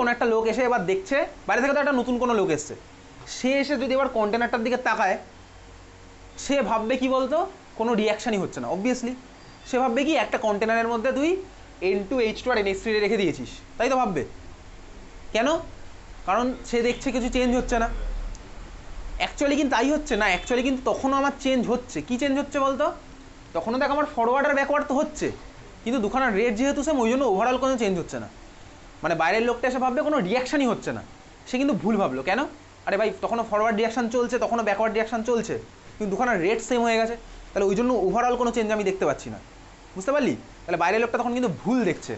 কোনো একটা লোক এসে এবার দেখছে, বাইরে থেকে তো একটা নতুন কোনো লোক এসছে, সে এসে যদি এবার কন্টেনারটার দিকে তাকায়, সে ভাববে কি বলতো, কোনো রিয়াকশানই হচ্ছে না। অবভিয়াসলি সে ভাববে কি একটা কন্টেনারের মধ্যে তুই N2H2 আর NH3 রেখে দিয়েছিস, তাই তো ভাববে। কেন? কারণ সে দেখছে কিছু চেঞ্জ হচ্ছে না। অ্যাকচুয়ালি কিন্তু তাই হচ্ছে না, অ্যাকচুয়ালি কিন্তু তখনও আমার চেঞ্জ হচ্ছে। কি চেঞ্জ হচ্ছে বলতো? তখনও দেখ আমার ফরওয়ার্ড আর ব্যাকওয়ার্ড তো হচ্ছে, কিন্তু দুখানার রেট যেহেতু সেম, ওই জন্য ওভারঅল কোনো চেঞ্জ হচ্ছে না। মানে বাইরের লোকটা এসে ভাববে কোনো রিয়াকশানই হচ্ছে না, সে কিন্তু ভুল ভাবলো। কেন? আরে ভাই তখনও ফরওয়ার্ড রিয়াকশান চলছে, তখনও ব্যাকওয়ার্ড রিয়াকশান চলছে, কিন্তু দুখানার রেট সেম হয়ে গেছে, তাহলে ওই জন্য ওভারঅল কোনো চেঞ্জ আমি দেখতে পাচ্ছি না। বুঝতে পারলি? তাহলে বাইরের লোকটা তখন কিন্তু ভুল দেখছে।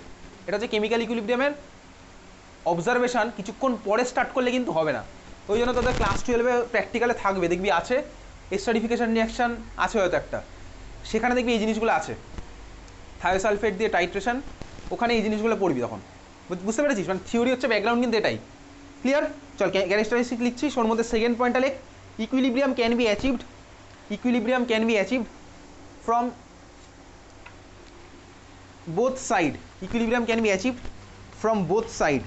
এটা হচ্ছে কেমিক্যাল ইকুইলিব্রিয়ামের অবজারভেশন, কিছুক্ষণ পরে স্টার্ট করলে কিন্তু হবে না। ওই জন্য তোদের ক্লাস 12-এ প্র্যাকটিক্যালে থাকবে, দেখবি আছে এস্টারিফিকেশন রিয়াকশান আছে হয়তো একটা, সেখানে দেখবি এই জিনিসগুলো আছে, থায়োসালফেট দিয়ে টাইট্রেশন, ওখানে এই জিনিসগুলো পড়বি তখন। বুঝতে পেরেছিস? মানে থিওরি হচ্ছে, ব্যাকগ্রাউন্ড কিন্তু এটাই। ক্লিয়ার? চল ক্যারেক্টারিস্টিক লিখছি, ওর মধ্যে সেকেন্ড পয়েন্টটা লেখ, equilibrium can be achieved, equilibrium can be achieved from both side, equilibrium can be achieved from both side,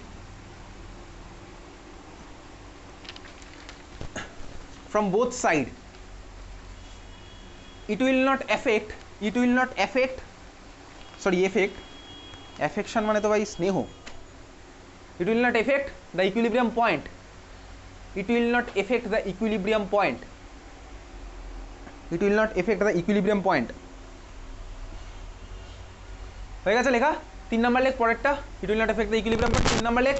from both side. It will not affect, sorry affect, affection মানে তো ভাই স্নেহ, it will not affect the equilibrium point, it will not affect the equilibrium point, it will not affect the equilibrium point. হয়ে গেছে লেখা? 3 number লেখ পরেরটা, it will not effect the equilibrium point. 3 number লেখ,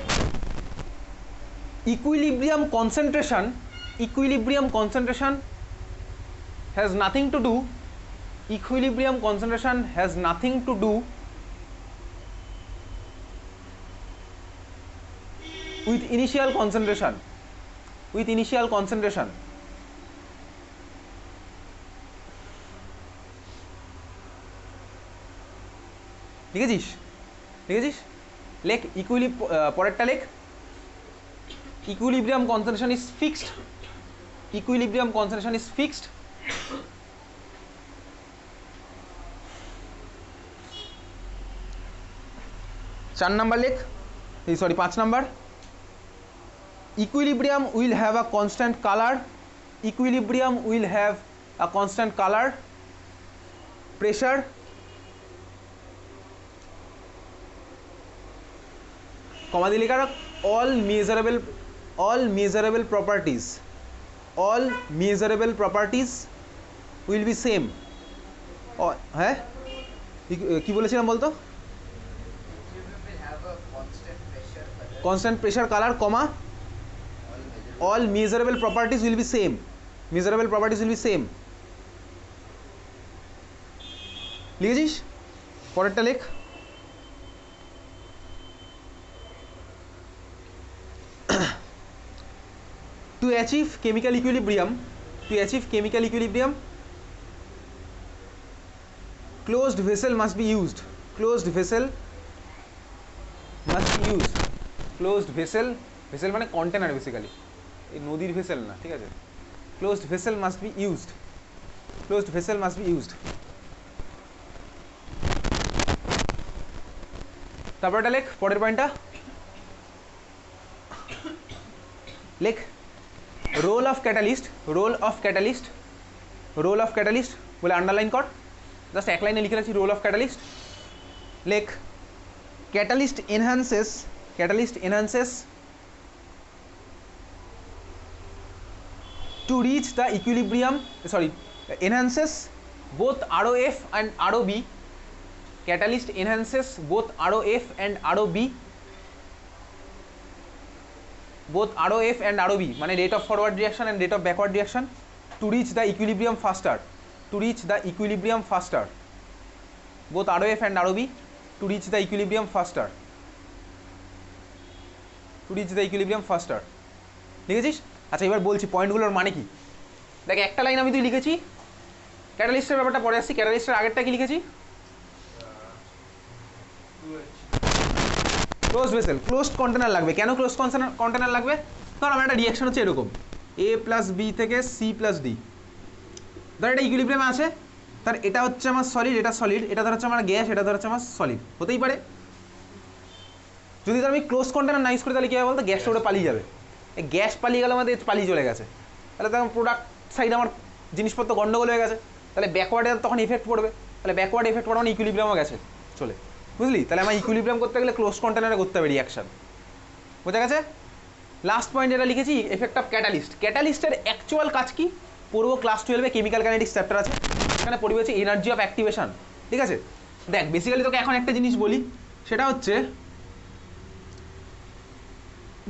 equilibrium concentration has nothing to do, equilibrium concentration has nothing to do with initial concentration, লিখেছিস? লেখ পরেরটা লেখ, equilibrium concentration is fixed, 4 number লেখ, 5 number, equilibrium will have a constant colour, pressure, comma দিয়ে লেখা, all measurable properties will be same. হ্যাঁ কি বলেছিলাম বলতো? constant pressure color comma all measurable properties will be same, লিখেছিস? পরেরটা লেখ, to achieve chemical equilibrium, closed vessel must be used, vessel মানে container, basically এই নদীর ভেসেল না, ঠিক আছে? closed vessel must be used, তারপরটা লেখ, পরের পয়েন্টটা লেখ, রোল অফ ক্যাটালিস্ট বলে আন্ডারলাইন কর, জাস্ট এক লাইনে লিখে রাখছি রোল অফ ক্যাটালিস্ট। লেখ, catalyst এনহান্সেস to reach the equilibrium, enhances both ROF and ROB, catalyst enhances both ROF and ROB, মানে rate of forward reaction and rate of backward reaction, to reach the equilibrium faster, both ROF and ROB to reach the equilibrium faster, লিখেছিস? আচ্ছা এবার বলছি পয়েন্টগুলোর মানে কি। দেখ একটা line আমি তুই লিখেছি, ক্যাটালিস্টের ব্যাপারটা পরে আসছি, ক্যাটালিস্টের আগেরটা কি লিখেছি? ক্লোজ ভেসেল, ক্লোজড কন্টেনার লাগবে। কেন ক্লোজড কন্টেনার লাগবে? ধর আমার একটা রিয়াকশন হচ্ছে এরকম, A + B থেকে C + D, ধর এটা ইকুইলিব্রিয়ামে আছে, তার এটা হচ্ছে আমার সলিড, এটা ধর হচ্ছে আমার গ্যাস, এটা ধর হচ্ছে আমার সলিড, হতেই পারে। যদি তো আমি ক্লোজ কন্টেনার না ইউজ করি তাহলে কী হবে বলতো, গ্যাসটা ওটা পালিয়ে যাবে। এই গ্যাস পালিয়ে গেলে আমাদের পালিয়ে চলে গেছে, তাহলে তখন প্রোডাক্ট সাইডে আমার জিনিসপত্র গন্ডগোল হয়ে গেছে, তাহলে ব্যাকওয়ার্ডে তখন এফেক্ট পড়বে, তাহলে ব্যাকওয়ার্ড এফেক্ট পড়ে মানে ইকুইলিব্রিয়ামও গেছে চলে, বুঝলি? তাহলে আমার ইকুইলিব্রিয়াম করতে গেলে ক্লোজ কন্টেনারে করতে হবে রিয়াকশন, বোঝা গেছে? লাস্ট পয়েন্ট এটা লিখেছি, এফেক্ট অফ ক্যাটালিস্ট। ক্যাটালিস্টের অ্যাকচুয়াল কাজ কি পড়বো ক্লাস 12-এ, কেমিক্যাল কাইনেটিক্স চ্যাপ্টার আছে, সেখানে পড়বে হচ্ছে এনার্জি অফ অ্যাক্টিভেশন, ঠিক আছে? দেখ বেসিক্যালি তোকে এখন একটা জিনিস বলি, সেটা হচ্ছে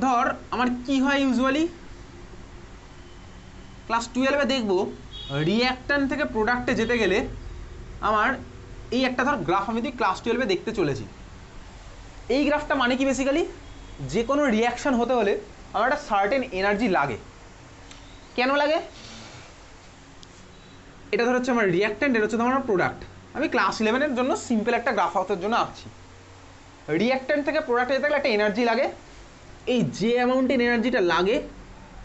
ধর আমার কি হয় ইউজুয়ালি ক্লাস 12-এ দেখবো রিঅ্যাক্ট্যান্ট থেকে প্রোডাক্টে যেতে গেলে আমার এই একটা ধর গ্রাফ আমি তুই ক্লাস 12-এ দেখতে চলেছি। এই গ্রাফটা মানে কি বেসিক্যালি, যে কোনো রিয়াকশান হতে হলে আমার একটা সার্টেন এনার্জি লাগে। কেন লাগে? এটা ধর হচ্ছে আমার রিয়াক্ট্যান্ট, এটা হচ্ছে আমার প্রোডাক্ট। আমি ক্লাস 11-এর জন্য সিম্পল একটা গ্রাফ আউটের জন্য আঁকছি। রিয়াক্ট্যান্ট থেকে প্রোডাক্টে যেতে গেলে একটা এনার্জি লাগে, এই যে অ্যামাউন্টের এনার্জিটা লাগে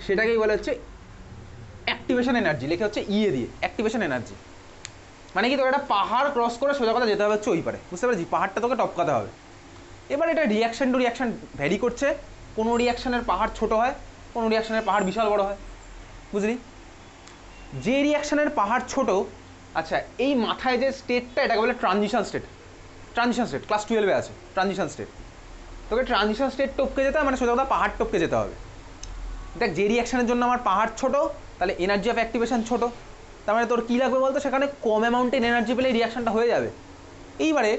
সেটাকেই বলা হচ্ছে অ্যাক্টিভেশন এনার্জি, লেখা হচ্ছে ইয়ে দিয়ে, অ্যাক্টিভেশন এনার্জি। মানে কি তোকে একটা পাহাড় ক্রস করে সোজা কথা যেতে হবে হচ্ছে ওই পারে, বুঝতে পারছি? পাহাড়টা তোকে টপকাতে হবে। এবার এটা রিয়াকশান টু রিয়াকশান ভ্যারি করছে, কোনো রিয়াকশানের পাহাড় ছোট হয়, কোনো রিয়াকশানের পাহাড় বিশাল বড় হয়, বুঝলি? যে রিয়াকশানের পাহাড় ছোট, আচ্ছা এই মাথায় যে স্টেটটা এটাকে বলে transition state. Transition state class 12-এ আছে, ট্রানজিশন স্টেট। তোকে ট্রানজিশন স্টেট টপকে যেতে হবে, মানে সোজা কথা পাহাড় টপকে যেতে হবে। দেখ যে রিয়াকশানের জন্য আমার পাহাড় ছোট, তাহলে এনার্জি অফ অ্যাক্টিভেশন ছোট, তার মানে তোর কী লাগবে বলতো, সেখানে কম অ্যামাউন্টের এনার্জি পেলে রিয়াকশানটা হয়ে যাবে। এইবারে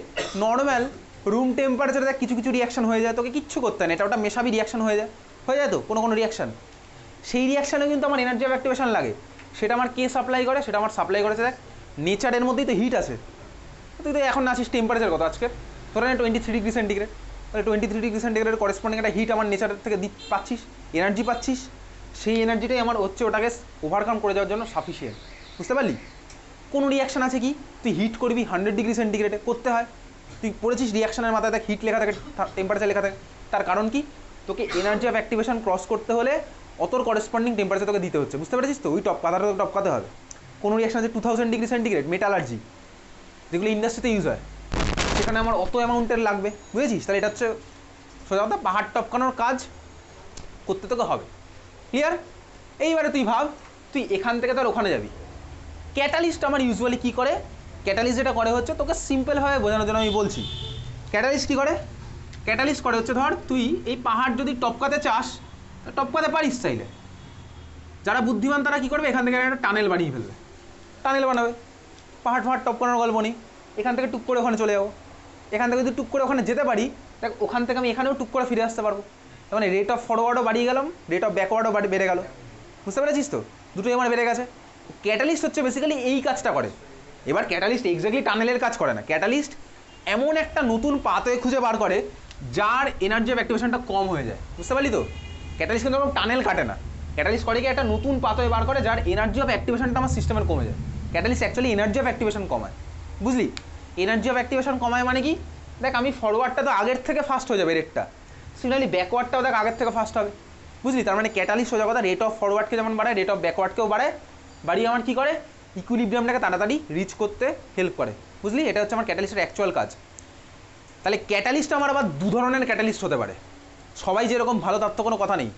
নর্মাল রুম টেম্পারেচারে দেখ কিছু কিছু রিয়াকশান হয়ে যায়, তোকে কিচ্ছু করতে হয় না, এটা ওটা মেশাবি রিয়াকশান হয়ে যায় তো কোনো কোনো রিয়াকশান। সেই রিয়াকশানে কিন্তু আমার এনার্জি অফ অ্যাক্টিভেশন লাগে, সেটা আমার কে সাপ্লাই করে, সেটা আমার সাপ্লাই করেছে দেখ নেচারের মধ্যেই তো হিট আছে। তুই তো এখন আছিস টেম্পারেচার কত আজকে, ধরে না 23 ডিগ্রি সেন্টিগ্রেড, তাহলে 23 ডিগ্রি সেন্টিগ্রেড করেসপন্ডিং একটা হিট আমার নেচারের থেকে পাচ্ছিস, এনার্জি পাচ্ছিস, সেই এনার্জিটাই আমার হচ্ছে ওটাকে ওভারকাম করে যাওয়ার জন্য সাফিসিয়েন্ট, বুঝতে পারলি? কোনো রিয়াকশান আছে কি তুই হিট করবি 100 ডিগ্রি সেন্টিগ্রেডে, করতে হয়। তুই পড়েছিস রিয়াকশানের মাথায় দেখ হিট লেখা থাকে, টেম্পারেচার লেখা থাকে, তার কারণ কি, তোকে এনার্জি অফ অ্যাক্টিভেশন ক্রস করতে হলে অতর করেসপন্ডিং টেম্পারেচার তোকে দিতে হচ্ছে, বুঝতে পেরেছিস তো? ওই কথাটা তোকে টপকাতে হবে। কোনো রিয়াকশান আছে 2000 ডিগ্রি সেন্টিগ্রেড মেটালার্জি, যেগুলো ইন্ডাস্ট্রিতে ইউজ হয়, সেখানে আমার অত অ্যামাউন্টের লাগবে, বুঝেছিস? তাহলে এটা হচ্ছে সোজা কথা পাহাড় টপকানোর কাজ করতে তোকে হবে, ক্লিয়ার? এইবারে তুই ভাব, তুই এখান থেকে তোর ওখানে যাবি। ক্যাটালিস্ট আমার ইউজুয়ালি কী করে, ক্যাটালিস্ট যেটা করে হচ্ছে, তোকে সিম্পলভাবে বোঝানোর জন্য আমি বলছি, ক্যাটালিস্ট কী করে, ক্যাটালিস্ট করে হচ্ছে ধর তুই এই পাহাড় যদি টপকাতে চাস, টপকাতে পারিস চাইলে, যারা বুদ্ধিমান তারা কী করবে, এখান থেকে একটা টানেল বানিয়ে ফেলবে, টানেল বানাবে, পাহাড় ফাহাড় টপকানোর গল্প নেই, এখান থেকে টুক করে ওখানে চলে যাবো, এখান থেকে যদি টুক করে ওখানে যেতে পারি, দেখ ওখান থেকে আমি এখানেও টুক করে ফিরে আসতে পারবো, তার মানে রেট অফ ফরওয়ার্ডও বাড়িয়ে গেলাম, রেট অফ ব্যাকওয়ার্ডও বেড়ে গেল, বুঝতে পেরেছিস তো? দুটোই আমার বেড়ে গেছে। ক্যাটালিস্ট হচ্ছে বেসিক্যালি এই কাজটা করে। এবার ক্যাটালিস্ট এক্স্যাক্টলি টানেলের কাজ করে না, ক্যাটালিস্ট এমন একটা নতুন পাথওয়ে খুঁজে বার করে যার এনার্জি অফ অ্যাক্টিভেশনটা কম হয়ে যায়, বুঝতে পারলি তো? ক্যাটালিস্ট কিন্তু টানেল কাটে না, ক্যাটালিস্ট করে কি একটা নতুন পাথওয়ে বার করে যার এনার্জি অফ অ্যাক্টিভেশনটা আমার সিস্টেমের কমে যায়। Catalyst actually energy of activation কমায়, বুঝলি? এনার্জি অফ অ্যাক্টিভেশন কমায় মানে কি, দেখ আমি ফরওয়ার্ডটা তো আগের থেকে ফাস্ট হয়ে যাবে রেটটা, সিমিলারলি ব্যাকওয়ার্ডটাও দেখ আগের থেকে ফাস্ট হবে, বুঝলি? তার মানে ক্যাটালিস্ট সোজা কথা রেট অফ ফরওয়ার্ডকে যেমন বাড়ায়, রেট অফ ব্যাকওয়ার্ডকেও বাড়ায়, বাড়িয়ে আমার কী করে, ইকুইলিব্রিয়ামটাকে তাড়াতাড়ি রিচ করতে হেল্প করে, বুঝলি? এটা হচ্ছে আমার ক্যাটালিস্টের অ্যাকচুয়াল কাজ। তাহলে ক্যাটালিস্ট আমার আবার দু ধরনের ক্যাটালিস্ট হতে পারে, সবাই যেরকম ভালো তার তো কোনো কথা নেই।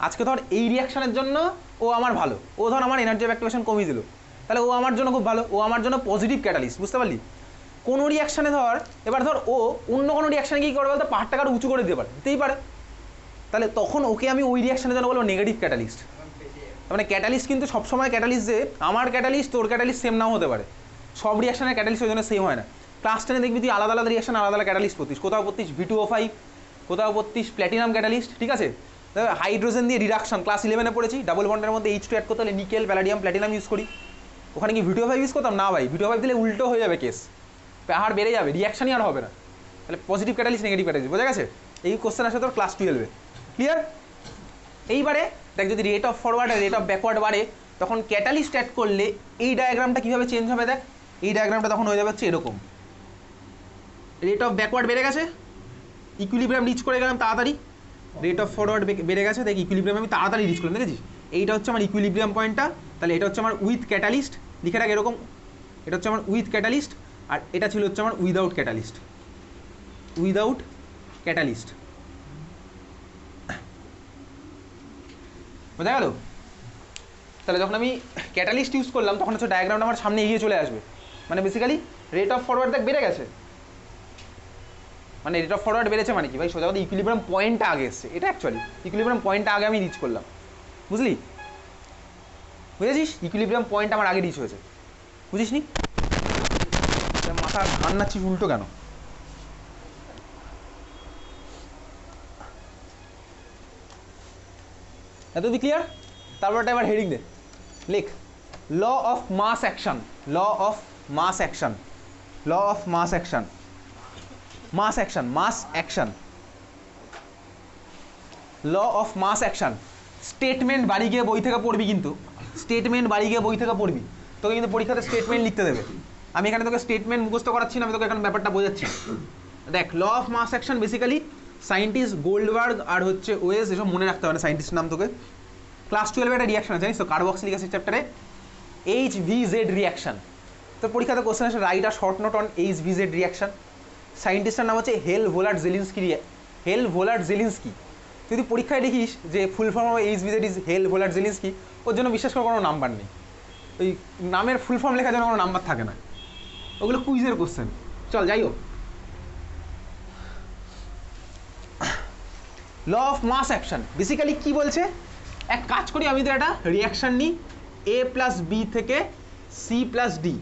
আজকে ধর এই রিয়াকশানের জন্য ও আমার ভালো, ও ধর আমার এনার্জি অফ অ্যাক্টিভেশন কমিয়ে দিল, তাহলে ও আমার জন্য খুব ভালো, ও আমার জন্য পজিটিভ ক্যাটালিস্ট, বুঝতে পারলি? কোনো রিয়াকশানে ধর, এবার ধর ও অন্য কোনো রিয়াকশানে কী করে বলতো, পাহাড়টাকে আরও উঁচু করে দিতে পারে, দিতেই পারে, তাহলে তখন ওকে আমি ওই রিয়াকশানের জন্য বলবো নেগেটিভ ক্যাটালিস্ট। মানে ক্যাটালিস্ট কিন্তু সবসময় ক্যাটালিস্ট যে আমার ক্যাটালিস্ট তোর ক্যাটালিস্ট সেম নাও হতে পারে, সব রিয়াকশানের ক্যাটালিস্ট ওই জন্য সেম হয় না। ক্লাস 10-এ দেখবি তুই আলাদা আলাদা রিয়াকশান আলাদা আলাদা ক্যাটালিস্ট পড়তিস, কোথাও পড়তিস V2O5, কোথাও পড়তিস প্ল্যাটিনাম ক্যাটালিস্ট, ঠিক আছে? হাইড্রোজেন দিয়ে রিডাকশন ক্লাস 11-এ পড়েছি, ডাবল বন্ডের মধ্যে H2 অ্যাড করতে হলে নিকেল প্যালাডিয়াম প্ল্যাটিনাম ইউজ করি, ওখানে কি V2O5 ইউজ করতাম না ভাই, V2O5 দিলে উল্টো হয়ে যাবে কেস, পাহাড় বেড়ে যাবে, রিয়াকশানই আর হবে না। তাহলে পজিটিভ ক্যাটালিস্ট নেগেটিভ ক্যাটালিস্ট, বোঝা গেছে? এই কোশ্চেন আসে তোর ক্লাস 12-এ, ক্লিয়ার? এইবারে দেখ যদি রেট অফ ফরওয়ার্ড আর রেট অফ ব্যাকওয়ার্ড বাড়ে, তখন ক্যাটালিস্ট অ্যাড করলে এই ডায়াগ্রামটা কীভাবে চেঞ্জ হবে, দেখ এই ডায়াগ্রামটা তখন হয়ে যাবে হচ্ছে এরকম, রেট অফ ব্যাকওয়ার্ড বেড়ে গেছে, ইকুইলিব্রিয়াম রিচ করে গেলাম তাড়াতাড়ি, রেট অফ ফরওয়ার্ড বেড়ে গেছে, দেখ ইকুইলিব্রিয়াম আমি তাড়াতাড়ি রিচ করলাম, দেখেছিস? এইটা হচ্ছে আমার ইকুইলিব্রিয়াম পয়েন্টটা, তাহলে এটা হচ্ছে আমার উইথ ক্যাটালিস্ট, লিখে রাখ এরকম, এটা হচ্ছে আমার উইথ ক্যাটালিস্ট, আর এটা ছিল হচ্ছে আমার উইদাউট ক্যাটালিস্ট, উইদাউট ক্যাটালিস্ট, বোঝা গেল? তাহলে যখন আমি ক্যাটালিস্ট ইউজ করলাম তখন হচ্ছে ডায়াগ্রামটা আমার সামনে এগিয়ে চলে আসবে, মানে বেসিক্যালি রেট অফ ফরওয়ার্ড দেখ বেড়ে গেছে, মানে রেট অফ ফরওয়ার্ড বেড়েছে মানে কি ভাই, সোজা কথা ইকুইলিব্রিয়াম পয়েন্টটা আগে এসছে, এটা অ্যাকচুয়ালি ইকুইলিব্রিয়াম পয়েন্টটা আগে আমি রিচ করলাম, বুঝলি? বুঝেছিস? ইকুইলিব্রিয়াম পয়েন্ট আমার আগে রিচ হয়েছে, বুঝিস নি? মাথা ঘান নাচ্ছিস উল্টো কেন? এত দি ক্লিয়ার? তারপরটা এবার হেডিং দে, লিখ law of mass action, law of mass action, law of mass action, mass action, mass action, law of mass action. Statement বাড়ি গিয়ে বই থেকে পড়বি, কিন্তু স্টেটমেন্ট বাড়ি গিয়ে বই থেকে পড়বি, তোকে কিন্তু পরীক্ষাতে স্টেটমেন্ট লিখতে দেবে। আমি এখানে তোকে স্টেটমেন্ট মুখস্থ করাচ্ছি না, আমি তোকে এখন ব্যাপারটা বোঝাচ্ছি। দেখ law of mass action basically scientist Goldberg আর হচ্ছে ওয়েস, এসব মনে রাখতে হবে না সায়েন্টিস্টের নাম তোকে। ক্লাস 12 একটা রিয়াকশন আছে জানিস তো, কার্বক্সিলিক অ্যাসিড চ্যাপ্টারে HVZ রিয়াকশন। তো পরীক্ষাতে কোশ্চেন আসে রাইট আর short note on HVZ reaction. সায়েন্টিস্টের নাম হচ্ছে হেল ভোলার্ড জেলিনস্কি, হেল ভোলার্ড জেলিনস্কি। যদি পরীক্ষায় দেখিস যে full form of HVZ is Hell Volhard Zelinsky, ওর জন্য বিশেষ করে কোনো নাম্বার নেই, ওই নামের ফুল ফর্ম লেখার জন্য কোনো নাম্বার থাকে না, ওগুলো কুইজের কোশ্চেন। চল যাই হোক, law of mass action basically কি বলছে, এক কাজ করি আমি তো একটা রিয়াকশান নিই A প্লাস বি থেকে C প্লাস ডি।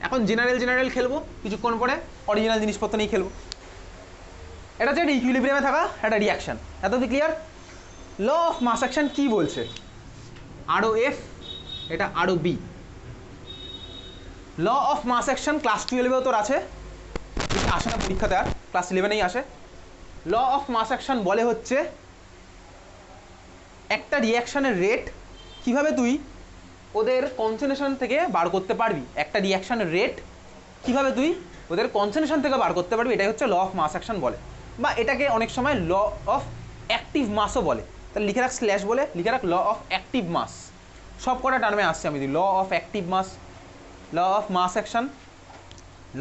এখন জেনারেল খেলবো, কিছুক্ষণ পরে অরিজিনাল জিনিসপত্র নিয়ে খেলবো। এটা হচ্ছে একটা ইকুইলিব্রিয়ামে থাকা একটা রিয়াকশান, এত কি clear? Law of mass action কি বলছে, আরও F, এটা আরও B. Law of mass action class 12-এও তোর আছে, আসে না পরীক্ষাতে, আর ক্লাস 11-এই আসে। ল অফ মাস অ্যাকশন বলে হচ্ছে একটা রিয়াকশানের রেট কিভাবে তুই ওদের কনসেন্ট্রেশন থেকে বার করতে পারবি, একটা রিয়াকশানের রেট কিভাবে তুই ওদের কনসেন্ট্রেশন থেকে বার করতে পারবি, এটাই হচ্ছে ল অফ মাস অ্যাকশন বলে, বা এটাকে অনেক সময় ল অফ অ্যাক্টিভ মাসও বলে। তাহলে লিখে রাখ স্ল্যাশ বলে, লিখে রাখ ল অফ অ্যাক্টিভ মাস। সব কটা টার্মে আসছে আমি দিই, law of active mass, law of mass action,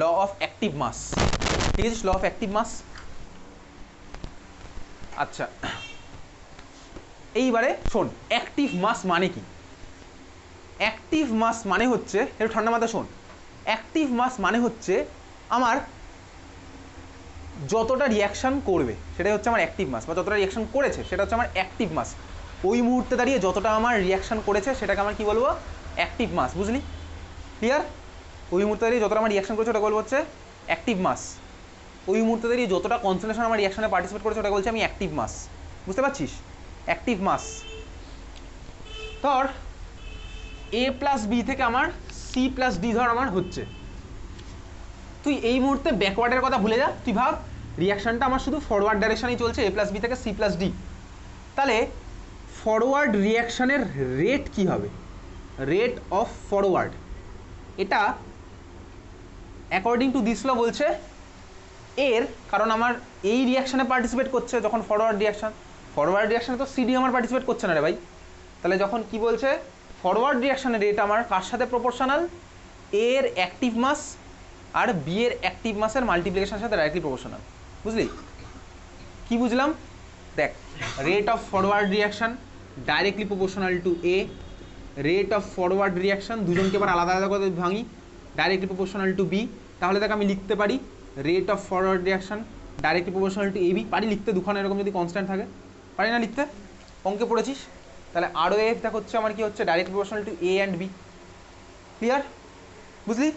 law of active mass, ঠিক আছে? Law of active mass. আচ্ছা এইবারে শোন, অ্যাক্টিভ মাস মানে কি? অ্যাক্টিভ মাস মানে হচ্ছে, একটু ঠান্ডা মাথায় শোন, অ্যাক্টিভ মাস মানে হচ্ছে আমার যতটা রিয়াকশান করবে সেটাই হচ্ছে আমার অ্যাক্টিভ মাস, বা যতটা রিয়াকশান করেছে সেটা হচ্ছে আমার অ্যাক্টিভ মাস। ওই মুহূর্তে দাঁড়িয়ে যতটা আমার রিয়াকশান করেছে সেটাকে আমার কী বলবো, অ্যাক্টিভ মাস, বুঝলি? ক্লিয়ার? ওই মুহূর্তে দাঁড়িয়ে যতটা আমার রিয়াকশান করেছে ওটা বলবো হচ্ছে অ্যাক্টিভ মাস। ওই মুহূর্তে দাঁড়িয়ে যতটা কনসেন্ট্রেশন আমার রিয়াকশানে পার্টিসিপেট করেছে ওটা বলছি আমি অ্যাক্টিভ মাস, বুঝতে পারছিস? Active mass. ধর A প্লাস বি থেকে আমার C প্লাস ডি ধর আমার হচ্ছে, তুই এই মুহূর্তে ব্যাকওয়ার্ডের কথা ভুলে যা, তুই ভাব রিয়াকশানটা আমার শুধু ফরওয়ার্ড ডাইরেকশানেই চলছে, A প্লাস বি থেকে C প্লাস ডি। তাহলে ফরওয়ার্ড রিয়াকশানের রেট কি হবে, রেট অফ ফরওয়ার্ড, এটা অ্যাকর্ডিং টু দিস ল বলছে এর, কারণ আমার এই রিয়াকশানে পার্টিসিপেট করছে যখন ফরওয়ার্ড রিয়াকশানে তো সিডি আমার পার্টিসিপেট করছে না রে ভাই। তাহলে যখন কি বলছে ফরওয়ার্ড রিয়াকশানের রেট আমার কার সাথে প্রপোর্শনাল, এর অ্যাক্টিভ মাস আর বি এর অ্যাক্টিভ মাসের মাল্টিপ্লিকেশনের সাথে ডাইরেক্টলি প্রপোর্শনাল, বুঝলি? কি বুঝলাম? দেখ, rate of forward reaction directly proportional to A, rate of forward reaction দুজনকে এবার আলাদা আলাদা করে ভাঙি, ডাইরেক্টলি প্রপোর্শনাল টু বি। তাহলে দেখ আমি লিখতে পারি rate of forward reaction directly proportional to A B, পারি লিখতে দুখানে এরকম যদি কনস্ট্যান্ট থাকে, পারি না লিখতে? অঙ্কে পড়েছিস। তাহলে আরও এফ দেখ হচ্ছে আমার কি হচ্ছে direct proportional to A and B. Clear? বুঝলি?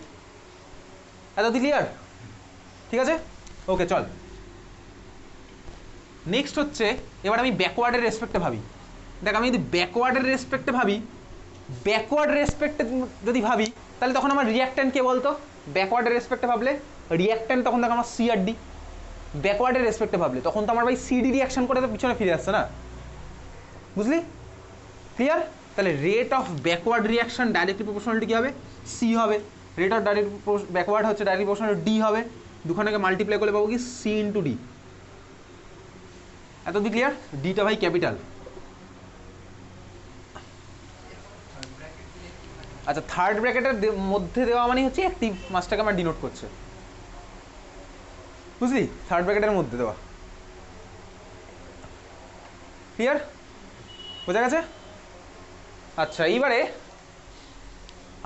এত ক্লিয়ার? ঠিক আছে, ওকে চল। নেক্সট হচ্ছে এবার আমি ব্যাকওয়ার্ডের রেসপেক্টে ভাবি। দেখ আমি যদি ব্যাকওয়ার্ডের রেসপেক্টে ভাবি, ব্যাকওয়ার্ড রেসপেক্টে যদি ভাবি তাহলে তখন আমার রিয়াক্ট্যান্ট কে বলতো? ব্যাকওয়ার্ডের রেসপেক্টে ভাবলে রিয়াক্ট্যান্ট তখন দেখ আমার সি আর ডি। ব্যাকওয়ার্ডের রেসপেক্টে ভাবলে তখন তো আমার ভাই সিডি রিয়াকশন করে তো পিছনে ফিরে আসছে না, বুঝলি? ক্লিয়ার? তাহলে rate of backward reaction directly proportional to কী হবে? সি হবে। রেট অফ ডাইরেক্ট ব্যাকওয়ার্ড হচ্ছে ডাইরেক্টলি প্রপোর্শনাল ডি হবে। দুখানেকে মাল্টিপ্লাই করলে পাবো কি সি ইন্টু ডি। এত দি ক্লিয়ার? ডিটা ভাই ক্যাপিটাল। আচ্ছা, থার্ড ব্র্যাকেটের মধ্যে দেওয়া মানে হচ্ছে অ্যাক্টিভ মাসটাকে আমার ডিনোট করছে, বুঝলি? থার্ড ব্র্যাকেটের মধ্যে দেওয়া। ক্লিয়ার? বোঝা গেছে? আচ্ছা এইবারে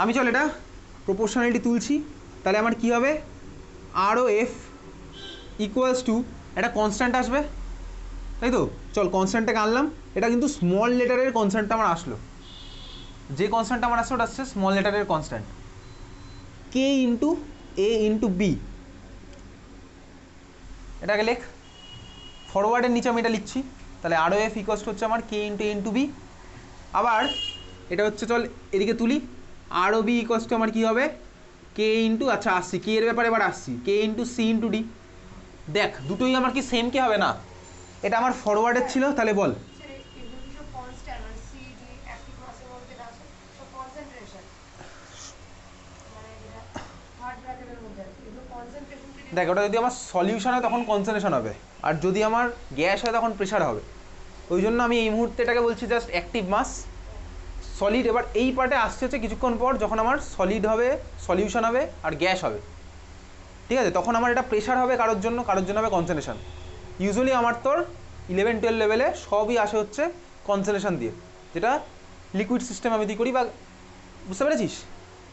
আমি চল এটা প্রপোর্শনালিটি তুলছি, তাহলে আমার কি হবে, আরও এফ ইকুয়ালস টু একটা কনস্ট্যান্ট আসবে, তাই তো? চল কনস্ট্যান্টটাকে আনলাম, এটা কিন্তু স্মল লেটারের কনস্ট্যান্টটা আমার আসলো, যে কনস্ট্যান্টটা আমার আসলো ওটা আসছে small লেটারের constant, K into A into B. এটাকে লেখ, ফরওয়ার্ডের নিচে আমি এটা লিখছি, তাহলে আরও এফ ইকুয়ালস টু হচ্ছে আমার কে ইন্টু এ ইন্টু বি। আবার এটা হচ্ছে চল এদিকে তুলি, আরও বি ইকুয়ালস টু আমার কী হবে, কে ইন্টু, আচ্ছা আসছি কে এর ব্যাপারে এবার আসছি, কে ইন্টু সি ইন্টু ডি। দেখ দুটোই আমার কি সেম কি হবে না, এটা আমার ফরওয়ার্ডের ছিল, তাহলে বল দেখ ওটা যদি আমার সলিউশন হয় তখন কনসেন্ট্রেশন হবে, আর যদি আমার গ্যাস হয় তখন প্রেশার হবে। ওই জন্য আমি এই মুহূর্তে এটাকে বলছি জাস্ট অ্যাক্টিভ মাস সলিড। এবার এই পার্টে আসছে হচ্ছে কিছুক্ষণ পর যখন আমার সলিড হবে, সলিউশন হবে আর গ্যাস হবে, ঠিক আছে? তখন আমার এটা প্রেশার হবে কারোর জন্য হবে কনসেন্ট্রেশন। ইউজুয়ালি আমার তোর 11-12 লেভেলে সবই আসে হচ্ছে কনসেন্ট্রেশন দিয়ে, যেটা লিকুইড সিস্টেম আমি করি, বা বুঝতে পেরেছিস?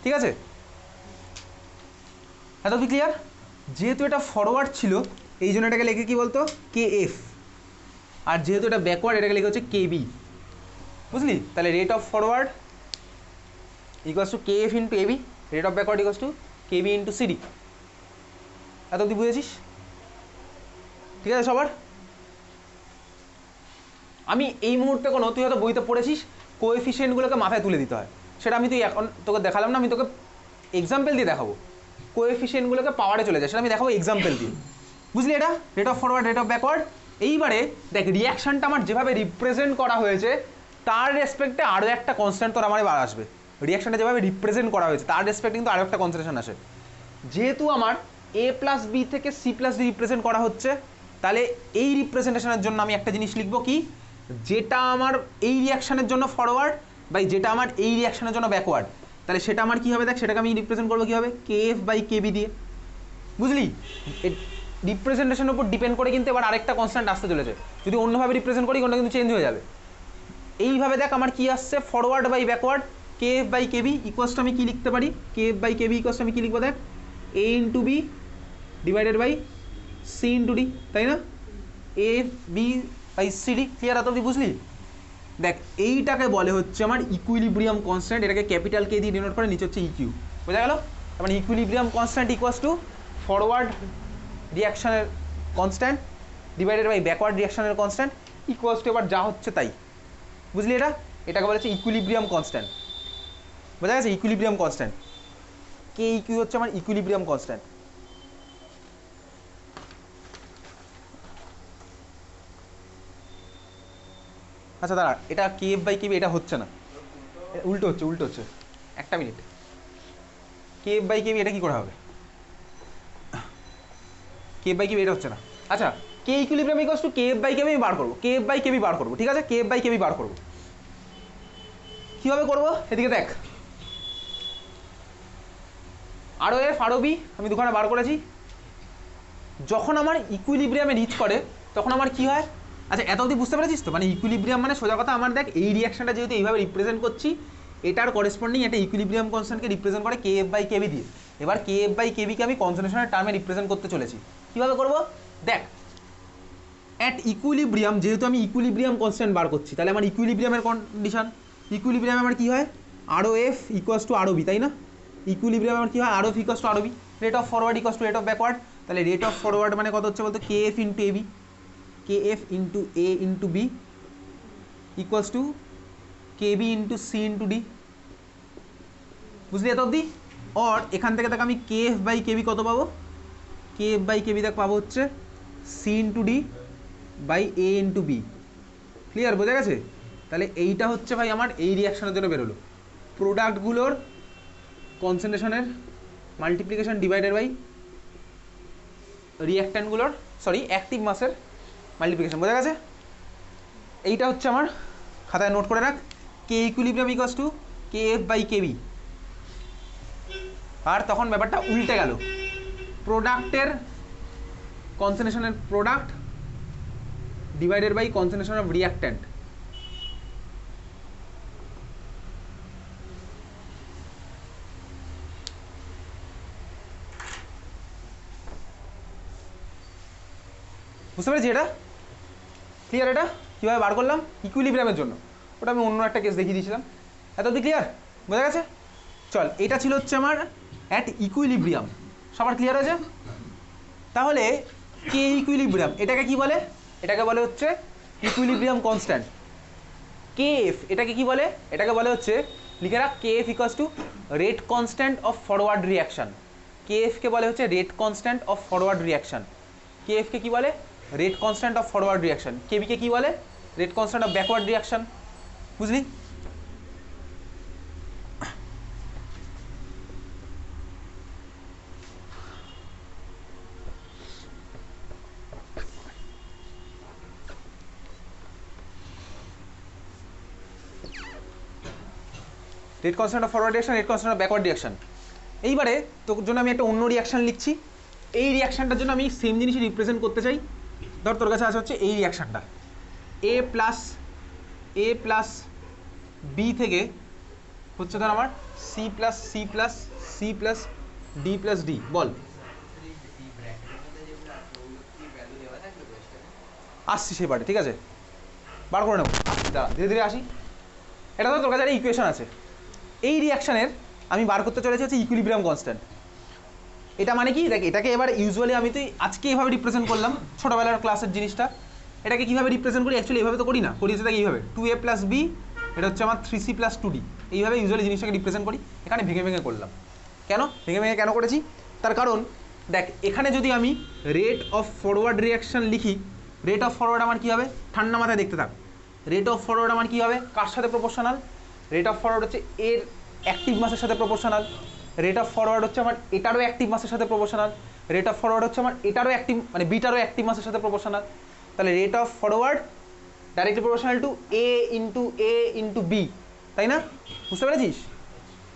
ঠিক আছে, এত কি ক্লিয়ার? যেহেতু এটা ফরওয়ার্ড ছিল এই জন্য এটাকে লেখে কি বলতো, কে এফ, আর যেহেতু এটা ব্যাকওয়ার্ড এটাকে লেখা হচ্ছে কে বি, বুঝলি? তাহলে rate of forward equals to K F into A B, rate of backward equals to K B into CD. এত অব্দি বুঝেছিস? ঠিক আছে সবার? আমি এই মুহূর্তে কোনো, তুই হয়তো বইতে পড়েছিস কোএফিসিয়েন্টগুলোকে মাথায় তুলে দিতে হয়, সেটা আমি তুই এখন তোকে দেখালাম না, আমি তোকে এক্সাম্পল দিয়ে দেখাবো। কোএফিসিয়েন্টগুলোকে পাওয়ারে চলে যায় সেটা আমি দেখাবো এক্সাম্পল দিয়ে, বুঝলি? এটা rate of forward, rate of backward. এইবারে দেখ রিয়াকশানটা আমার যেভাবে রিপ্রেজেন্ট করা হয়েছে তার রেসপেক্টে আরও একটা কনস্ট্যান্ট তোর আমার এবার আসবে। রিয়াকশানটা যেভাবে রিপ্রেজেন্ট করা হয়েছে তার রেসপেক্টে কিন্তু আরও একটা কনসেন্ট্রেশন আসে। যেহেতু আমার এ প্লাস বি থেকে সি প্লাস ডি রিপ্রেজেন্ট করা হচ্ছে, তাহলে এই রিপ্রেজেন্টেশনের জন্য আমি একটা জিনিস লিখবো কি, যেটা আমার এই রিয়াকশানের জন্য ফরওয়ার্ড বাই যেটা আমার এই রিয়াকশানের জন্য ব্যাকওয়ার্ড, তাহলে সেটা আমার কী হবে, দেখ সেটাকে আমি রিপ্রেজেন্ট করবো কী হবে, K F by K B দিয়ে, বুঝলি? রিপ্রেজেন্টেশনের উপর ডিপেন্ড করে কিন্তু এবার আরেকটা কনস্ট্যান্ট আসতে চলেছে, যদি অন্যভাবে রিপ্রেজেন্ট করি কোনটা কিন্তু চেঞ্জ হয়ে যাবে। এইভাবে দেখ আমার কি আসছে, forward by backward, K F by K B equals to আমি কী লিখতে পারি, K F by K B equals to আমি কী লিখবো, দেখ A into B divided by C into D, তাই না? A B by C D. Clear? এত বুঝলি? দেখ এইটাকে বলে হচ্ছে আমার ইকুইলিব্রিয়াম কনস্ট্যান্ট, এটাকে ক্যাপিটাল কে দিয়ে ডিনোট করে, নিচে হচ্ছে ইকিউ, বোঝা গেল? তার মানে equilibrium constant equals to forward রিয়াকশানের কনস্ট্যান্ট ডিভাইডেড বাই ব্যাকওয়ার্ড রিয়াকশানের কনস্ট্যান্ট ইকুয়ালস টু এবার যা হচ্ছে তাই, বুঝলি? এটাকে বলা হচ্ছে ইকুইলিব্রিয়াম কনস্ট্যান্ট, বোঝা গেছে? ইকুইলিব্রিয়াম কনস্ট্যান্ট, কে ইকিউ হচ্ছে আমার ইকুইলিব্রিয়াম কনস্ট্যান্ট। আচ্ছা দাঁড়া, এটা K F by K B এটা হচ্ছে না, উল্টো হচ্ছে, একটা minute, K F by K B এটা কী করে হবে, K F by K B এটা হচ্ছে না। আচ্ছা K equilibrium equals to K F by K B বার করবো, K F by K B বার করবো, ঠিক আছে? K F by K B বার করবো, কীভাবে করবো এদিকে দেখ, আরও এফ আরও বি আমি দুখানে বার করেছি, যখন আমার ইকুইলিব্রিয়ামে রিচ করে তখন আমার কি হয়, আচ্ছা এত অবধি বুঝতে পেরেছিস তো? মানে ইকুইলিব্রিয়াম মানে সোজা কথা আমার দেখ এই রিয়াকশনটা যেহেতু এইভাবে রিপ্রেজেন্ট করছি, এটার করেসপন্ডিং একটা ইকুইলিব্রিয়াম কনস্ট্যান্টকে রিপ্রেজেন্ট করে K F by K B দিয়ে। এবার কে এফ বাই কে বিকে আমি কনসেন্ট্রেশনের টার্মে রিপ্রেজেন্ট করতে চলেছি, কীভাবে করবো দেখ, অ্যাট ইকুইলিব্রিয়াম যেহেতু আমি ইকুইলিব্রিয়াম কনস্ট্যান্ট বার করছি, তাহলে আমার ইকুইলিব্রিয়ামের কন্ডিশন, ইকুইলিব্রিয়াম আমার কী হয়, R F equals to R B, তাই না? ইকুইলিব্রিয়াম আমার কী হয়, R F equals to R B, rate of forward equals to rate of backward, তাহলে রেট অফ ফরওয়ার্ড মানে কত হচ্ছে বলতো, K F into A B, K F into A into B equals to K B into C into D, বুঝলি এত অবধি? Or এখান থেকে দেখ আমি K F by K B কত পাবো, K F by K B দেখ পাবো হচ্ছে C into D by A into B. Clear? বোঝা গেছে? তাহলে এইটা হচ্ছে ভাই আমার এই রিয়াকশনের জন্য বেরোলো, প্রোডাক্টগুলোর কনসেন্ট্রেশনের মাল্টিপ্লিকেশন ডিভাইডেড বাই রিয়াক্ট্যান্টগুলোর অ্যাক্টিভ মাসের মাল্টিপ্লিকেশন। বোঝা গেছে? এইটা হচ্ছে আমার খাতায় নোট করে রাখ, K equilibrium equals to K F by K B. আর তখন ব্যাপারটা উল্টে গেল, প্রোডাক্টের কনসেন্ট্রেশনের product divided by concentration of reactant. বুঝতে পেরেছি? এটা ক্লিয়ার? এটা কীভাবে বার করলাম ইকুইলিব্রিয়ামের জন্য, ওটা আমি অন্য একটা কেস দেখিয়ে দিয়েছিলাম। এত অবধি ক্লিয়ার? বোঝা গেছে? চল, এটা ছিল হচ্ছে আমার অ্যাট ইকুইলিব্রিয়াম। সবার ক্লিয়ার হয়েছে? তাহলে কে ইকুইলিব্রিয়াম এটাকে কি বলে? এটাকে বলে হচ্ছে ইকুইলিব্রিয়াম কনস্ট্যান্ট। কে এফ এটাকে কি বলে? এটাকে বলে হচ্ছে, লিখে রাখ, K F equals to rate constant of forward reaction. K এফকে বলে হচ্ছে rate constant of forward reaction. K এফকে কি বলে? Rate constant of forward reaction. কেবিকে কি বলে? Rate constant of backward reaction. বুঝলি? Rate constant of forward reaction, rate constant of backward reaction. এইবারে তোর জন্য আমি একটা অন্য রিয়াকশান লিখছি। এই রিয়াকশানটার জন্য আমি সেম জিনিসই রিপ্রেজেন্ট করতে চাই। ধর তোর কাছে আছে হচ্ছে এই রিয়াকশানটা, এ প্লাস বি থেকে হচ্ছে ধর আমার C plus D plus D. বল, আসছি সেই পার্টে, ঠিক আছে? বার করে নেব, দাঁড়া ধীরে ধীরে আসি। এটা তো তোর কাছে একটা ইকুয়েশন আছে। এই রিয়াকশানের আমি বার করতে চলেছি হচ্ছে ইকুইলিব্রিয়াম কনস্ট্যান্ট। এটা মানে কি দেখ, এটাকে এবার ইউজুয়ালি আমি তো আজকে এইভাবে রিপ্রেজেন্ট করলাম, ছোটোবেলার ক্লাসের জিনিসটা। এটাকে কীভাবে রিপ্রেজেন্ট করি? অ্যাকচুয়ালি এইভাবে তো করি না, করি হচ্ছে দেখ এইভাবে, 2a প্লাস বি, এটা হচ্ছে আমার 3c প্লাস 2d। এইভাবে ইউজুয়ালি জিনিসটাকে রিপ্রেজেন্ট করি। এখানে ভেঙে ভেঙে করলাম। কেন ভেঙে ভেঙে কেন করেছি? তার কারণ দেখ, এখানে যদি আমি রেট অফ ফরওয়ার্ড রিয়াকশান লিখি, রেট অফ ফরওয়ার্ড আমার কী হবে? ঠান্ডা মাথায় দেখতে থাক। রেট অফ ফরওয়ার্ড আমার কী হবে? কার সাথে প্রপোর্শনাল? রেট অফ ফরওয়ার্ড হচ্ছে এর অ্যাক্টিভ মাসের সাথে প্রপোর্শনাল। রেট অফ ফরওয়ার্ড হচ্ছে আমার এটারও অ্যাক্টিভ মাসের সাথে প্রপোর্শনাল। রেট অফ ফরওয়ার্ড হচ্ছে আমার এটারও অ্যাক্টিভ, মানে বিটারও অ্যাক্টিভ মাসের সাথে প্রপোর্শনাল। তাহলে rate of forward directly proportional to A into B, তাই না? বুঝতে পেরেছিস?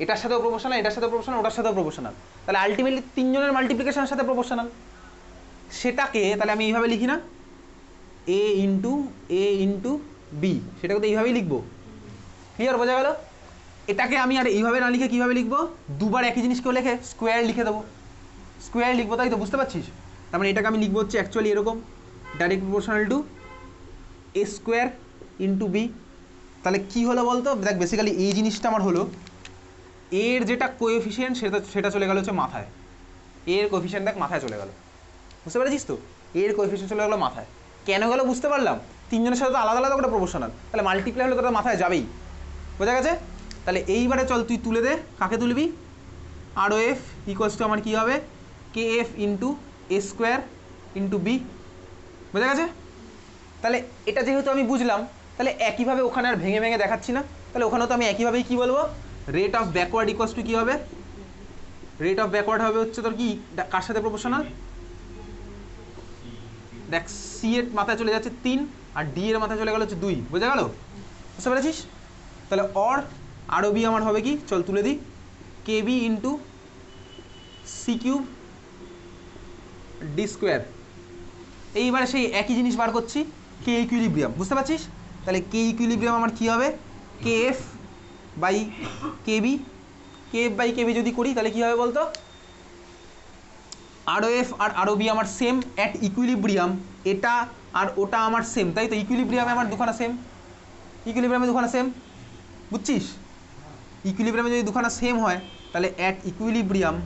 এটার সাথেও প্রপোর্শনাল, এটার সাথেও প্রপোর্শনাল, ওটার সাথেও প্রপোর্শনাল। তাহলে আলটিমেটলি তিনজনের মাল্টিপ্লিকেশনের সাথে প্রপোর্শনাল। সেটাকে তাহলে আমি এইভাবে লিখি না, এ ইন্টু বি, সেটাকে তো এইভাবেই লিখবো। ক্লিয়ার? বোঝা গেল? এটাকে আমি আর এইভাবে না লিখে কীভাবে লিখবো? দুবার একই জিনিসকেও লিখে স্কোয়ার লিখে দেবো, স্কোয়ার লিখবো, তাই তো? বুঝতে পারছিস? তার মানে এটাকে আমি লিখবো হচ্ছে অ্যাকচুয়ালি এরকম, direct proportional to A square into B. তাহলে কী হলো বলতো? দেখ বেসিক্যালি এই জিনিসটা আমার হলো, এর যেটা কোএফিসিয়েন্ট সেটা চলে গেল হচ্ছে মাথায়। এর কোএফিসিয়েন্ট দেখ মাথায় চলে গেল। বুঝতে পেরেছিস তো? এর কোএফিসিয়েন্ট চলে গেলো মাথায়। কেন গেলো বুঝতে পারলাম? তিনজনের সাথে তো আলাদা আলাদা করে প্রপোর্শনাল, তাহলে মাল্টিপ্লাই হলে তোটা মাথায় যাবেই। বোঝা গেছে? তাহলে এইবারে চল তুই তুলে দে। কাকে তুলবি? আর ও এফ ইকুয়ালস টু আমার কী হবে? K F into A square into B. বোঝা গেছে? তাহলে এটা যেহেতু আমি বুঝলাম, তাহলে একইভাবে ওখানে আর ভেঙে ভেঙে দেখাচ্ছি না। তাহলে ওখানেও তো আমি একইভাবেই কী বলবো? Rate of backward equals to কী হবে? রেট অফ ব্যাকওয়ার্ড হবে হচ্ছে তোর কি, কার সাথে প্রপোর্শনাল? দেখ সি এর মাথায় চলে যাচ্ছে 3 আর ডি এর মাথায় চলে গেল হচ্ছে 2। বোঝা গেল? বুঝতে পেরেছিস? তাহলে আর ও বি আমার হবে কি? চল তুলে দিই, K B into C cube D square. এইবারে সেই একই জিনিস বার করছি, কে ইকুইলিব্রিয়াম। বুঝতে পারছিস? তাহলে কে ইকুইলিব্রিয়াম আমার কী হবে? K F by K B. K F by K B যদি করি তাহলে কী হবে বলতো? আর ও এফ আর আর ও বি আমার সেম অ্যাট ইকুইলিব্রিয়াম, এটা আর ওটা আমার সেম, তাই তো? ইকুইলিব্রিয়ামে আমার দুখানা সেম, ইকুইলিব্রিয়ামে দুখানা সেম। বুঝছিস? ইকুইলিব্রিয়ামে যদি দুখানা সেম হয় তাহলে at equilibrium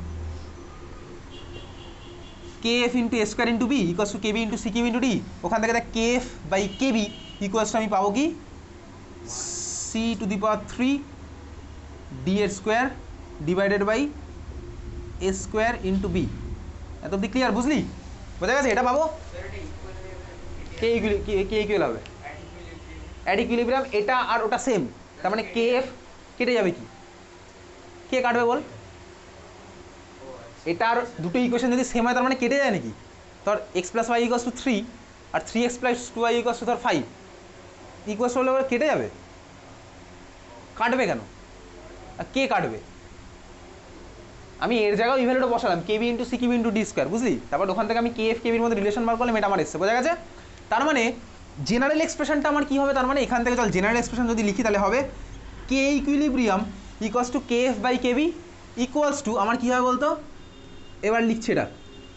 K F into A square into B equals to K B into C cube into D. ওখান থেকে দেখ K F by K B equals to আমি পাবো কি? C to the power 3 D এর square divided by A square into B. এত অব্দি clear? বুঝলি? বোঝা গেছে? এটা পাবো কে ইকুয়াল হবে অ্যাট ইকুইলিব্রিয়াম, এটা আর ওটা সেম, তার মানে কে এফ কেটে যাবে, কি কে কাটবে বল? এটা আর দুটো ইকুয়েশন যদি সেম হয় তার মানে কেটে যায় নাকি? ধর X plus Y equals to 3 আর 3x plus 2y equals to ধর 5, ইকুয়ালস হলে কেটে যাবে? কাটবে কেন? আর কে কাটবে? আমি এর জায়গায় এই ভ্যালুটা বসালাম, K B into C cube into D square. বুঝলি? তারপর ওখান থেকে আমি কে এফ কেবির মধ্যে রিলেশন বার করলাম, এটা আমার এসছে। বোঝা গেছে? তার মানে জেনারেল এক্সপ্রেশনটা আমার কী হবে? তার মানে এখান থেকে চল জেনারেল এক্সপ্রেশন যদি লিখি তাহলে হবে K equilibrium equals to K F by K B equals to আমার কী হবে বলতো? এবার লিখছে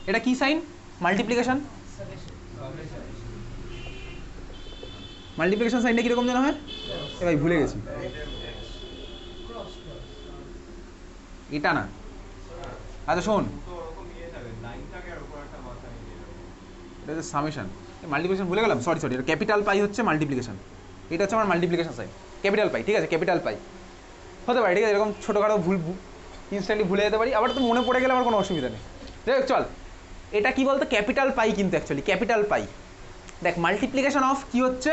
এটা কি সাইন? মাল্টিপ্লিকেশন। মাল্টিপ্লিকেশন সাইনটা কীরকম যেন হয়? এ ভাই ভুলে গেছি, এটা না। আচ্ছা শোন, এটা হচ্ছে সামেশন, মাল্টিপ্লিকেশন ভুলে গেলাম, সরি এটা ক্যাপিটাল পাই হচ্ছে মাল্টিপ্লিকেশন, এটা হচ্ছে আমার মাল্টিপ্লিকেশন সাইন, ক্যাপিটাল পাই, ঠিক আছে, ক্যাপিটাল পাই হতে পারে, ঠিক আছে, এরকম ছোটোখাটো ভুল ইনস্ট্যান্টলি ভুলে যেতে পারি, আবার তো মনে পড়ে গেলে আমার কোনো অসুবিধা নেই। যাই হোক চল, এটা কি বলতো, ক্যাপিটাল পাই, কিন্তু অ্যাকচুয়ালি ক্যাপিটাল পাই। দেখ মাল্টিপ্লিকেশন অফ কি হচ্ছে,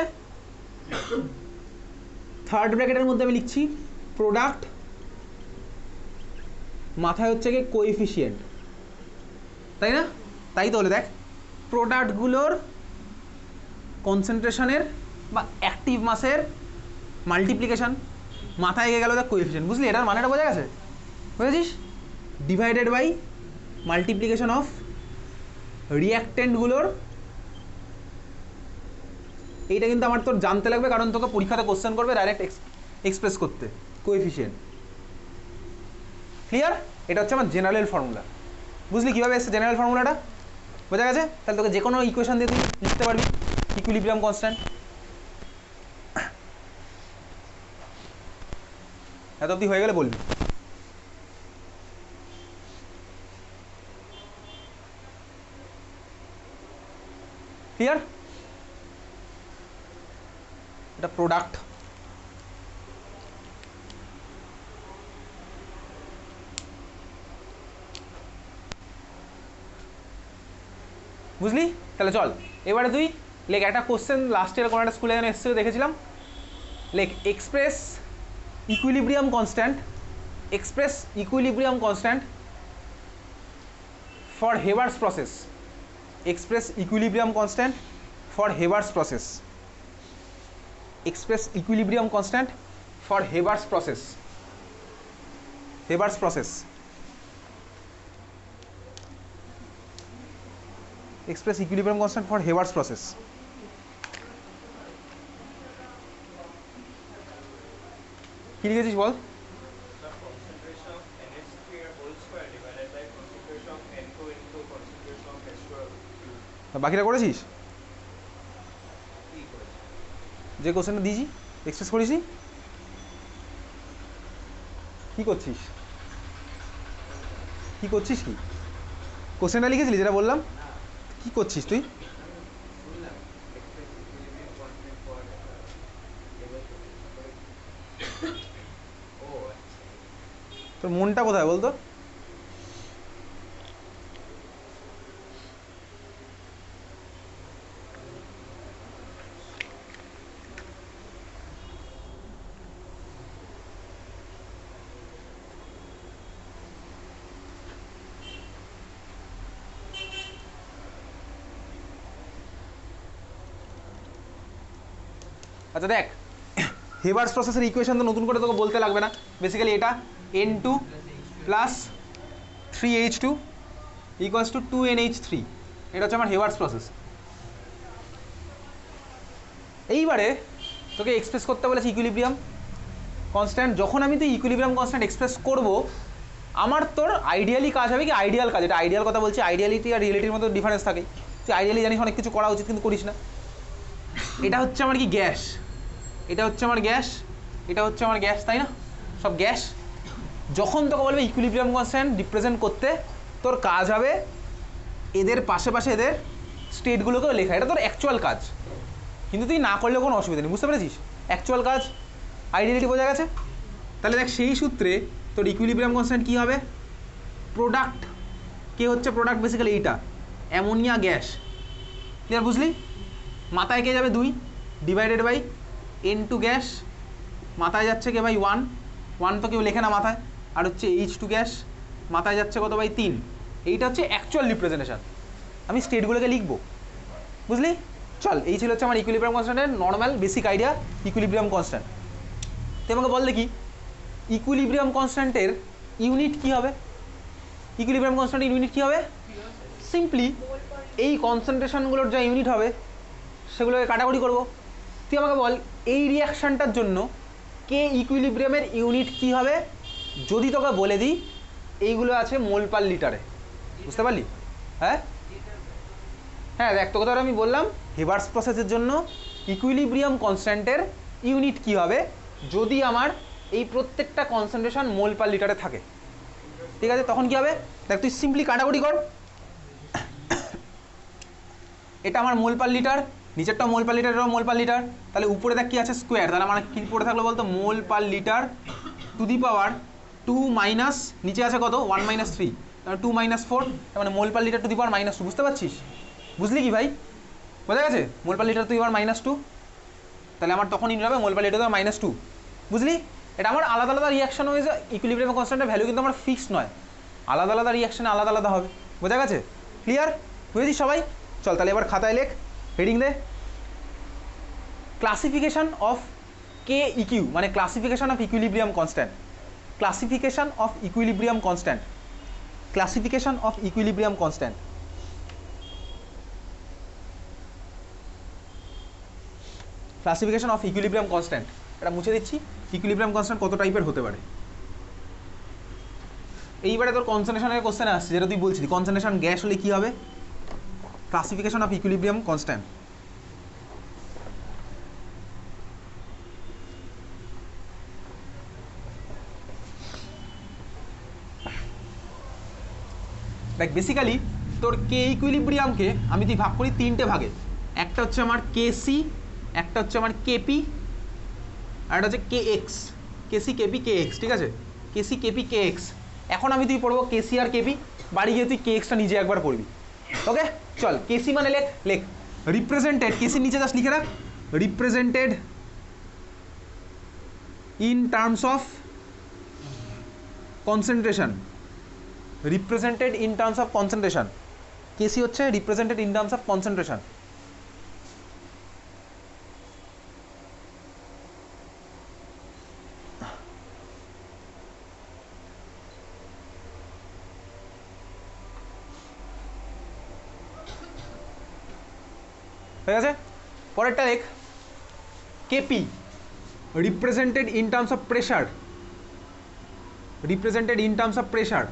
থার্ড ব্র্যাকেটের মধ্যে আমি লিখছি প্রোডাক্ট, মাথায় হচ্ছে কি কোএফিসিয়েন্ট, তাই না? তাই তো হলে দেখ প্রোডাক্টগুলোর কনসেন্ট্রেশনের বা অ্যাক্টিভ মাসের মাল্টিপ্লিকেশন, মাথায় গিয়ে গেল দেখ কোএফিসিয়েন্ট, বুঝলি? এটার মানেটা বোঝা গেছে, বুঝেছিস? ডিভাইডেড বাই মাল্টিপ্লিকেশন অফ রিঅ্যাক্টেন্টগুলোর, এইটা কিন্তু আমার তোর জানতে লাগবে, কারণ তোকে পরীক্ষাতে কোশ্চেন করবে ডাইরেক্ট এক্সপ্রেস করতে কোএফিসিয়েন্ট। ক্লিয়ার? এটা হচ্ছে আমার জেনারেল ফর্মুলা, বুঝলি কীভাবে এসছে জেনারেল ফর্মুলাটা? বোঝা গেছে? তাহলে তোকে যে কোনো ইকুয়েশন দিয়ে তুই লিখতে পারবি ইকুইলিব্রিয়াম কনস্ট্যান্ট। এত অবধি হয়ে গেলে বলবি। ক্লিয়ার? এটা প্রোডাক্ট, বুঝলি? তাহলে চল এবারে তুই লেখ একটা কোশ্চেন, লাস্ট ইয়ার কোনো একটা স্কুলে যেন এসেছিল দেখেছিলাম, লেখ express equilibrium constant, express equilibrium constant for Haber's process, express equilibrium constant for Haber's process, express equilibrium constant for Haber's process, Haber's process, express equilibrium constant for Haber's process. কি লিখেছিস বল? বাকিটা করেছিস? যে কোশ্চেনটা দিয়েছি এক্সপ্রেস করিসনি? কি করছিস, কি করছিস? কি কোশ্চেনটা লিখেছিলি যেটা বললাম? কি করছিস তুই? তোর মনটা কোথায় বলতো? আচ্ছা দেখ, হেবার্স প্রসেসের ইকুয়েশন তো নতুন করে তোকে বলতে লাগবে না, বেসিক্যালি এটা N2 plus 3H2 equals to 2NH3, এটা হচ্ছে আমার হেবার্স প্রসেস। এইবারে তোকে এক্সপ্রেস করতে বলেছে ইকুইলিব্রিয়াম কনস্ট্যান্ট। যখন আমি তুই ইকুইলিব্রিয়াম কনস্ট্যান্ট এক্সপ্রেস করব, আমার তোর আইডিয়ালি কাজ হবে কি, আইডিয়াল কাজ, এটা আইডিয়াল কথা বলছি, আইডিয়ালিটি আর রিয়েলিটির মধ্যে ডিফারেন্স থাকে। তুই আইডিয়ালি জানিস অনেক কিছু করা উচিত কিন্তু করিস না। এটা হচ্ছে আমার কি গ্যাস, এটা হচ্ছে আমার গ্যাস, এটা হচ্ছে আমার গ্যাস, তাই না? সব গ্যাস। যখন তোকে বলবে ইকুইলিব্রিয়াম কনস্ট্যান্ট রিপ্রেজেন্ট করতে, তোর কাজ হবে এদের পাশে পাশে এদের স্টেটগুলোকেও লেখা, এটা তোর অ্যাকচুয়াল কাজ, কিন্তু তুই না করলেও কোনো অসুবিধা নেই, বুঝতে পেরেছিস? অ্যাকচুয়াল কাজ, আইডিয়ালিটি বোঝা গেছে? তাহলে দেখ সেই সূত্রে তোর ইকুইলিব্রিয়াম কনস্ট্যান্ট কী হবে, প্রোডাক্ট কে হচ্ছে প্রোডাক্ট, বেসিক্যালি এইটা অ্যামোনিয়া গ্যাস। ক্লিয়ার? বুঝলি? মাথায় কে যাবে 2 ডিভাইডেড বাই N2 গ্যাস, মাথায় যাচ্ছে কে ভাই 1, 1 তো কেউ লেখে না মাথায়, আর হচ্ছে H2 গ্যাস, মাথায় যাচ্ছে কত ভাই 3। এইটা হচ্ছে অ্যাকচুয়াল রিপ্রেজেন্টেশন, আমি স্টেটগুলোকে লিখবো, বুঝলি? চল, এই ছিল হচ্ছে আমার ইকুইলিব্রিয়াম কনস্ট্যান্টের normal basic idea, equilibrium constant. তুই আমাকে বল দেখি ইকুইলিব্রিয়াম কনস্ট্যান্টের ইউনিট কী হবে? ইকুইলিব্রিয়াম কনস্ট্যান্টের ইউনিট কী হবে? সিম্পলি এই কনসেন্ট্রেশনগুলোর যা ইউনিট হবে সেগুলোকে কাটাকুটি করব। তুই আমাকে বল এই রিয়াকশানটার জন্য কে ইকুইলিব্রিয়ামের ইউনিট কী হবে? যদি তোকে বলে দিই এইগুলো আছে মোল পার লিটারে, বুঝতে পারলি? হ্যাঁ হ্যাঁ, দেখ তোকে তো আমি বললাম হেবার্স প্রসেসের জন্য ইকুইলিব্রিয়াম কনস্ট্যান্টের ইউনিট কি হবে যদি আমার এই প্রত্যেকটা কনসেন্ট্রেশন মোল পার লিটারে থাকে, ঠিক আছে? তখন কি হবে দেখ, তুই সিম্পলি কাটাকুটি কর, এটা আমার মোল পার লিটার, নিচেরটাও মোল পার লিটার, এটাও মোল পার লিটার, তাহলে উপরে দেখ কি আছে স্কোয়ার, তাহলে আমার কি পড়ে থাকলো বলতো mole per litre to the power 2 minus নিচে আছে কত 1 মাইনাস 3, তাহলে 2 মাইনাস 4, তার মানে মোল per litre to the power -2, বুঝতে পারছিস? বুঝলি কি ভাই, বোঝা গেছে? মোল per litre to the power -2, তাহলে আমার তখন ইউনিট হবে মোল per litre to the power -2, বুঝলি? এটা আমার আলাদা আলাদা রিয়াকশন হয়ে যায়, ইকুইলিব্রিয়াম কনস্ট্যান্টের ভ্যালু কিন্তু আমার ফিক্সড নয়, আলাদা আলাদা রিয়াকশনে আলাদা আলাদা হবে, বোঝা গেছে? ক্লিয়ার? বুঝেছিস সবাই? চল তাহলে এবার খাতায় লেখ, হেডিং দে, ক্লাসিফিকেশন অফ কে ইকিউ, মানে classification of equilibrium constant, classification of equilibrium constant, classification of equilibrium constant. Classification of equilibrium constant, এটা মুছে দিচ্ছি। ইকুইলিব্রিয়াম কনস্ট্যান্ট কত টাইপের হতে পারে? এইবারে তোর কনসেন্ট্রেশনের কোশ্চেন আসছে, যেটা তুই বলছিলি কনসেন্ট্রেশন গ্যাস হলে কি হবে। ক্লাসিফিকেশন অফ ইকুইলিব্রিয়াম কনস্ট্যান্ট, দেখ বেসিক্যালি তোর কে ইকুইলিব্রিয়ামকে আমি তুই ভাগ করি তিনটে ভাগে, একটা হচ্ছে আমার কেসি, একটা হচ্ছে আমার কেপি, আর একটা হচ্ছে কে এক্স, কেসি কেপি কে এক্স, ঠিক আছে? কেসি কেপি কে এক্স। এখন আমি তুই পড়বো কেসি আর কেপি, বাড়ি গিয়ে তুই কে এক্সটা নিজে একবার পড়বি, ওকে? চল কেসি মানে লেখ, লেখ রিপ্রেজেন্টেড, কেসির নিচে জাস্ট লিখে রাখ represented in terms of concentration, represented in terms of concentration, K C হচ্ছে represented in terms of concentration. হয়ে গেছে? পরেরটা লেখ K P, represented in terms of pressure, represented in terms of pressure,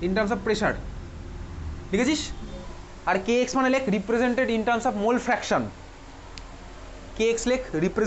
in terms of pressure, লিখেছিস? আর K X মানে লেখ represented in terms of mole fraction, K X লেখ রিপ্রেজেন্ট